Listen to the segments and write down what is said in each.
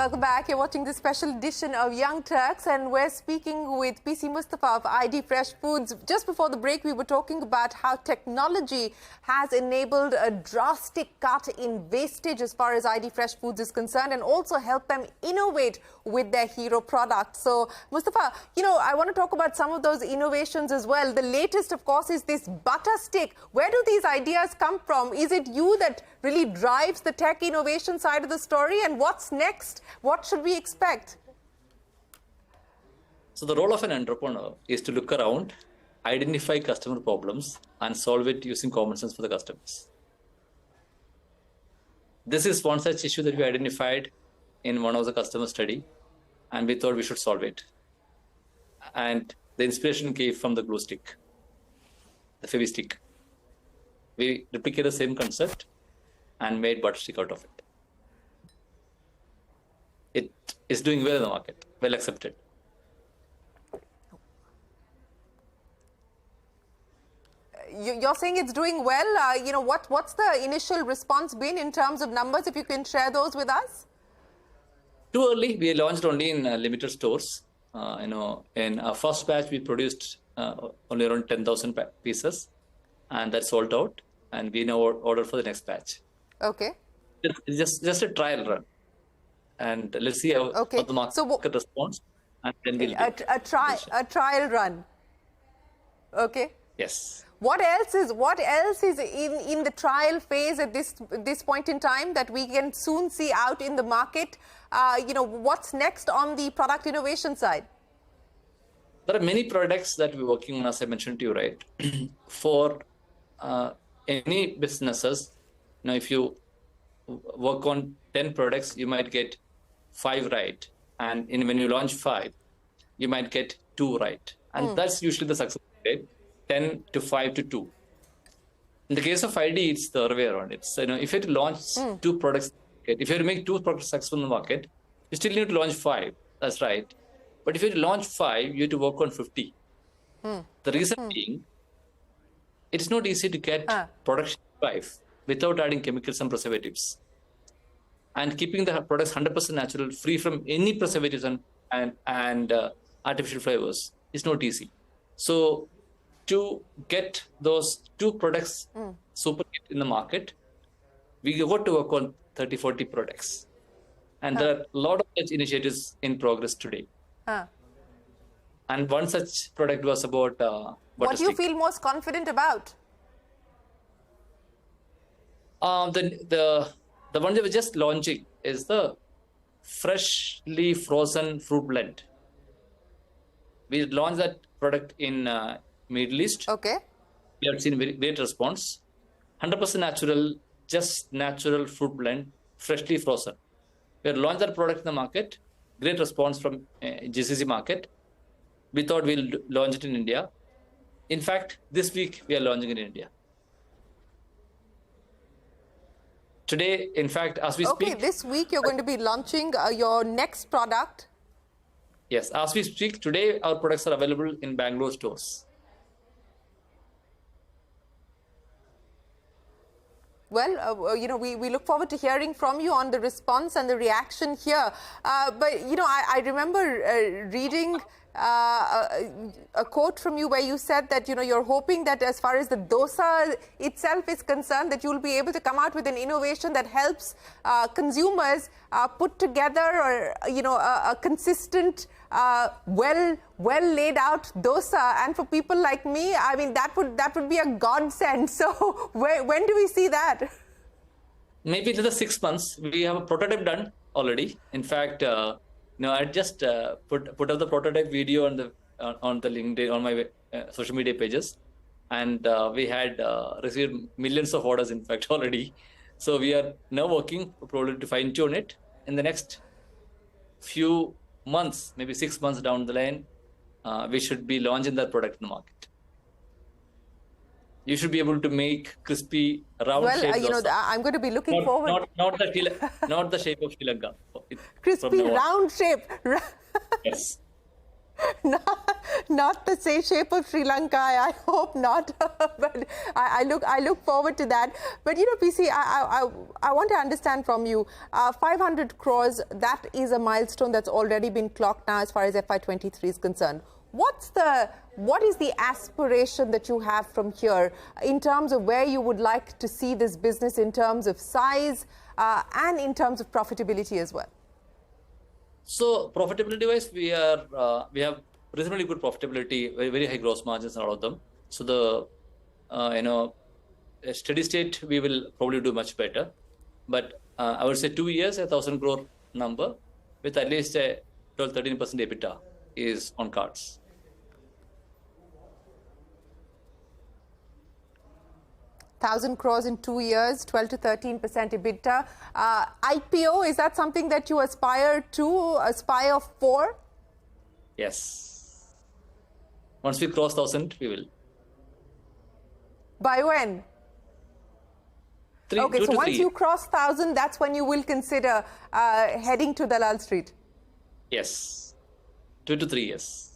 Welcome back. You're watching this special edition of Young Turks, and we're speaking with PC Musthafa of idfresh Foods. Just before the break, we were talking about how technology has enabled a drastic cut in wastage as far as idfresh Foods is concerned, and also helped them innovate with their hero product. So, Musthafa, I want to talk about some of those innovations as well. The latest, of course, is this butter stick. Where do these ideas come from? Is it you that really drives the tech innovation side of the story? And what's next? What should we expect? So the role of an entrepreneur is to look around, identify customer problems, and solve it using common sense for the customers. This is one such issue that we identified in one of the customer study, and we thought we should solve it. And the inspiration came from the glue stick, the Fevi stick. We replicated the same concept and made butter stick out of it. It is doing well in the market, well accepted. You're saying it's doing well. What's the initial response been in terms of numbers? If you can share those with us. Too early. We launched only in limited stores. In our first batch, we produced only around 10,000 pieces, and that sold out. And we now order for the next batch. Okay. It's just a trial run. And let's see how the market responds, and then we'll a trial run. Okay. Yes. What else is in the trial phase at this point in time that we can soon see out in the market? What's next on the product innovation side? There are many products that we're working on, as I mentioned to you, right? For any businesses, if you work on 10 products, you might get 5 right, and when you launch 5, you might get 2 right, and that's usually the success rate, 10 to 5 to 2. In the case of ID, it's the other way around. It's if you have to launch 2 products, if you have to make 2 products successful in the market, you still need to launch 5. That's right. But if you launch 5, you have to work on 50. The reason being, it's not easy to get production 5 without adding chemicals and preservatives, and keeping the products 100% natural, free from any preservatives and artificial flavors is not easy. So to get those 2 products super hit in the market, we got to work on 30-40 products. And there are a lot of such initiatives in progress today. And one such product was about butter What do you stick. feel most confident about? The one that we're just launching is the freshly frozen fruit blend. We launched that product in Middle East. Okay. We have seen very great response. 100% natural, just natural fruit blend, freshly frozen. We have launched that product in the market. Great response from GCC market. We thought we'll launch it in India. In fact, this week we are launching it in India. Today, in fact, as we speak... Okay, this week you're going to be launching your next product. Yes, as we speak, today our products are available in Bangalore stores. Well, we look forward to hearing from you on the response and the reaction here. But, I remember reading a quote from you where you said that, you're hoping that as far as the dosa itself is concerned, that you'll be able to come out with an innovation that helps consumers put together a consistent, well laid out dosa. And for people like me, I mean, that would be a godsend. So when do we see that? Maybe in the 6 months. We have a prototype done already. In fact, I just put up the prototype video on the LinkedIn, on my social media pages, and we had received millions of orders, in fact, already. So we are now working probably to fine tune it. In the next few months, maybe 6 months down the line, we should be launching that product in the market. You should be able to make crispy, round shape. Well, I'm going to be looking forward. Not the shape of Sri Lanka. Crispy, round shape. Yes. Not the same shape of Sri Lanka, I hope not. But I look forward to that. But you know, PC, I want to understand from you, 500 crores, that is a milestone that's already been clocked now as far as FY23 is concerned. What is the aspiration that you have from here in terms of where you would like to see this business in terms of size and in terms of profitability as well? So profitability-wise, we have reasonably good profitability, very high gross margins in all of them. So the a steady state, we will probably do much better. But I would say 2 years, 1,000 crore number with at least a 12-13% EBITDA is on cards. Thousand crores in 2 years, 12 to 13% EBITDA. IPO, is that something that you aspire for? Yes. Once we cross 1,000, we will. By when? Okay, so once you cross 1,000, that's when you will consider heading to Dalal Street. Yes, 2 to 3 years.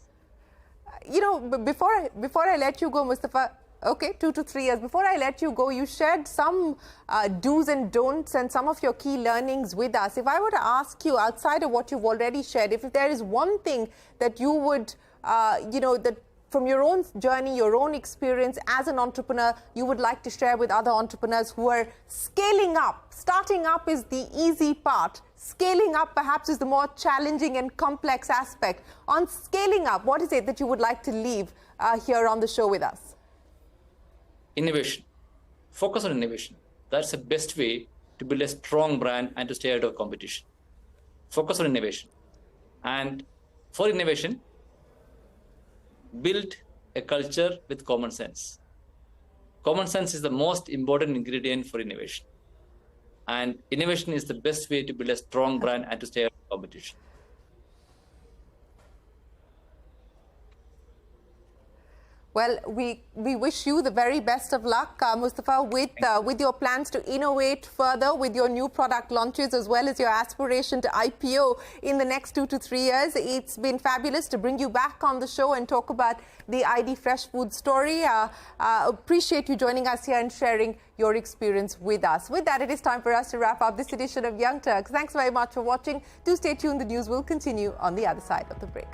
You know, before I let you go, Musthafa. Okay, 2 to 3 years. Before I let you go, you shared some do's and don'ts and some of your key learnings with us. If I were to ask you, outside of what you've already shared, if there is one thing that you would, that from your own journey, your own experience as an entrepreneur, you would like to share with other entrepreneurs who are scaling up. Starting up is the easy part. Scaling up perhaps is the more challenging and complex aspect. On scaling up, what is it that you would like to leave here on the show with us? Innovation. Focus on innovation. That's the best way to build a strong brand and to stay out of competition. Focus on innovation. And for innovation, build a culture with common sense. Common sense is the most important ingredient for innovation. And innovation is the best way to build a strong brand and to stay out of competition. Well, we wish you the very best of luck, Musthafa, with your plans to innovate further with your new product launches as well as your aspiration to IPO in the next 2 to 3 years. It's been fabulous to bring you back on the show and talk about the ID Fresh Food story. Appreciate you joining us here and sharing your experience with us. With that, it is time for us to wrap up this edition of Young Turks. Thanks very much for watching. Do stay tuned. The news will continue on the other side of the break.